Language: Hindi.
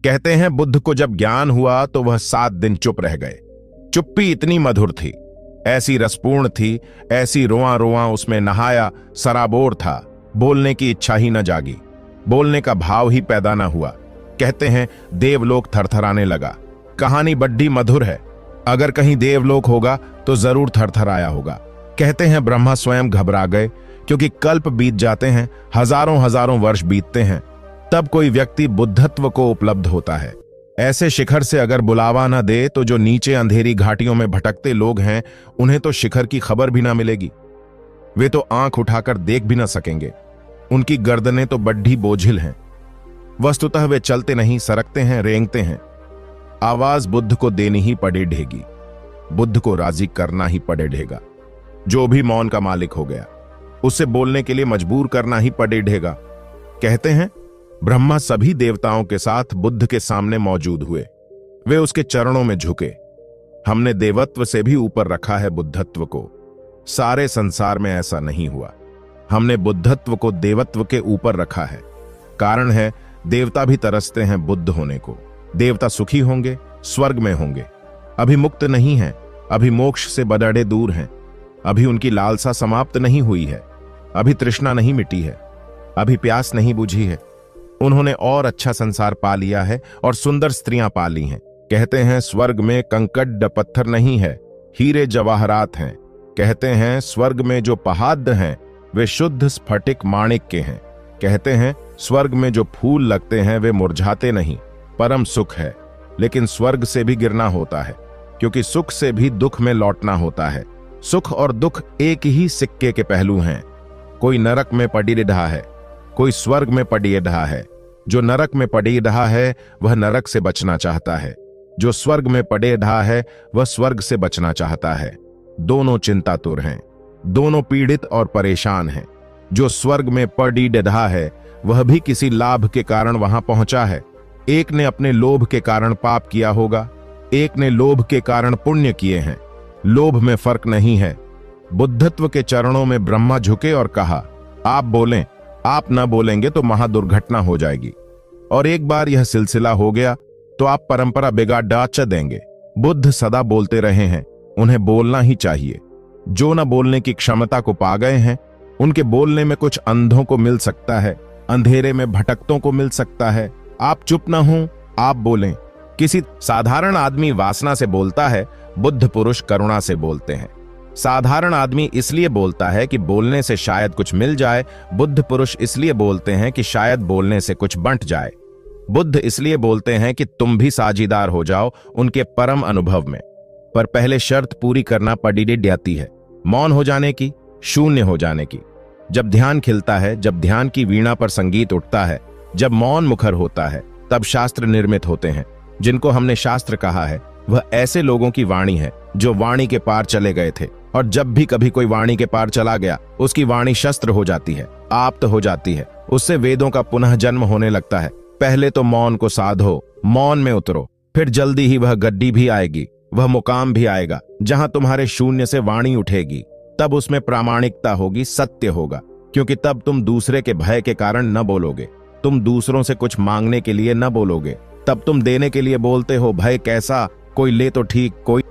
कहते हैं बुद्ध को जब ज्ञान हुआ तो वह 7 दिन चुप रह गए। चुप्पी इतनी मधुर थी, ऐसी रसपूर्ण थी, ऐसी रोआं रोआं उसमें नहाया सराबोर था, बोलने की इच्छा ही न जागी, बोलने का भाव ही पैदा न हुआ। कहते हैं देवलोक थरथराने लगा। कहानी बड्डी मधुर है। अगर कहीं देवलोक होगा तो जरूर थरथराया होगा। कहते हैं ब्रह्मा स्वयं घबरा गए, क्योंकि कल्प बीत जाते हैं, हजारों हजारों वर्ष बीतते हैं, तब कोई व्यक्ति बुद्धत्व को उपलब्ध होता है। ऐसे शिखर से अगर बुलावा न दे तो जो नीचे अंधेरी घाटियों में भटकते लोग हैं उन्हें तो शिखर की खबर भी ना मिलेगी। वे तो आंख उठाकर देख भी ना सकेंगे। उनकी गर्दनें तो बड्ढी बोझिल हैं। वस्तुतः वे चलते नहीं, सरकते हैं, रेंगते हैं। आवाज बुद्ध को देनी ही पड़े ढेगी, बुद्ध को राजी करना ही पड़े ढेगा। जो भी मौन का मालिक हो गया उसे बोलने के लिए मजबूर करना ही पड़े ढेगा। कहते हैं ब्रह्मा सभी देवताओं के साथ बुद्ध के सामने मौजूद हुए। वे उसके चरणों में झुके। हमने देवत्व से भी ऊपर रखा है बुद्धत्व को। सारे संसार में ऐसा नहीं हुआ। हमने बुद्धत्व को देवत्व के ऊपर रखा है। कारण है देवता भी तरसते हैं बुद्ध होने को। देवता सुखी होंगे, स्वर्ग में होंगे। अभी मुक्त नहीं है, अभी मोक्ष से बड़े दूर हैं। अभी उनकी लालसा समाप्त नहीं हुई है, अभी तृष्णा नहीं मिटी है, अभी प्यास नहीं बुझी है। उन्होंने और अच्छा संसार पा लिया है और सुंदर स्त्रियां पा ली हैं। कहते हैं स्वर्ग में कंकड़ पत्थर नहीं है, हीरे जवाहरात हैं। कहते हैं स्वर्ग में जो पहाड़ हैं वे शुद्ध स्फटिक माणिक के हैं। कहते हैं स्वर्ग में जो फूल लगते हैं वे मुरझाते नहीं, परम सुख है। लेकिन स्वर्ग से भी गिरना होता है, क्योंकि सुख से भी दुख में लौटना होता है। सुख और दुख एक ही सिक्के के पहलू हैं। कोई नरक में पड़ी रहा है, कोई स्वर्ग में पड़ी रहा है। जो नरक में पड़ी रहा है वह नरक से बचना चाहता है, जो स्वर्ग में पड़े रहा है वह स्वर्ग से बचना चाहता है। दोनों चिंतातुर हैं, दोनों पीड़ित और परेशान हैं। जो स्वर्ग में पड़ी रहा है वह भी किसी लाभ के कारण वहां पहुंचा है। एक ने अपने लोभ के कारण पाप किया होगा, एक ने लोभ के कारण पुण्य किए हैं। लोभ में फर्क नहीं है। बुद्धत्व के चरणों में ब्रह्मा झुके और कहा, आप बोलें, आप न बोलेंगे तो महादुर्घटना हो जाएगी। और एक बार यह सिलसिला हो गया तो आप परंपरा बिगाड़ डाच देंगे। बुद्ध सदा बोलते रहे हैं, उन्हें बोलना ही चाहिए। जो न बोलने की क्षमता को पा गए हैं उनके बोलने में कुछ अंधों को मिल सकता है, अंधेरे में भटकतों को मिल सकता है। आप चुप न हो, आप बोलें। किसी साधारण आदमी वासना से बोलता है, बुद्ध पुरुष करुणा से बोलते हैं। साधारण आदमी इसलिए बोलता है कि बोलने से शायद कुछ मिल जाए, बुद्ध पुरुष इसलिए बोलते हैं कि शायद बोलने से कुछ बंट जाए। बुद्ध इसलिए बोलते हैं कि तुम भी साझीदार हो जाओ उनके परम अनुभव में। पर पहले शर्त पूरी करना पड़ी जाती है, मौन हो जाने की, शून्य हो जाने की। जब ध्यान खिलता है, जब ध्यान की वीणा पर संगीत उठता है, जब मौन मुखर होता है, तब शास्त्र निर्मित होते हैं। जिनको हमने शास्त्र कहा है वह ऐसे लोगों की वाणी है जो वाणी के पार चले गए थे, और जब भी कभी कोई वाणी के पार चला गया उसकी वाणी शस्त्र हो जाती है, आप्त हो जाती है। उससे वेदों का पुनः जन्म होने लगता है। पहले तो मौन को साधो, मौन में उतरो, फिर जल्दी ही वह गड्डी भी आएगी, वह मुकाम भी आएगा जहां तुम्हारे शून्य से वाणी उठेगी। तब उसमें प्रामाणिकता होगी, सत्य होगा, क्योंकि तब तुम दूसरे के भय के कारण न बोलोगे, तुम दूसरों से कुछ मांगने के लिए न बोलोगे, तब तुम देने के लिए बोलते हो। भय कैसा, कोई ले तो ठीक, कोई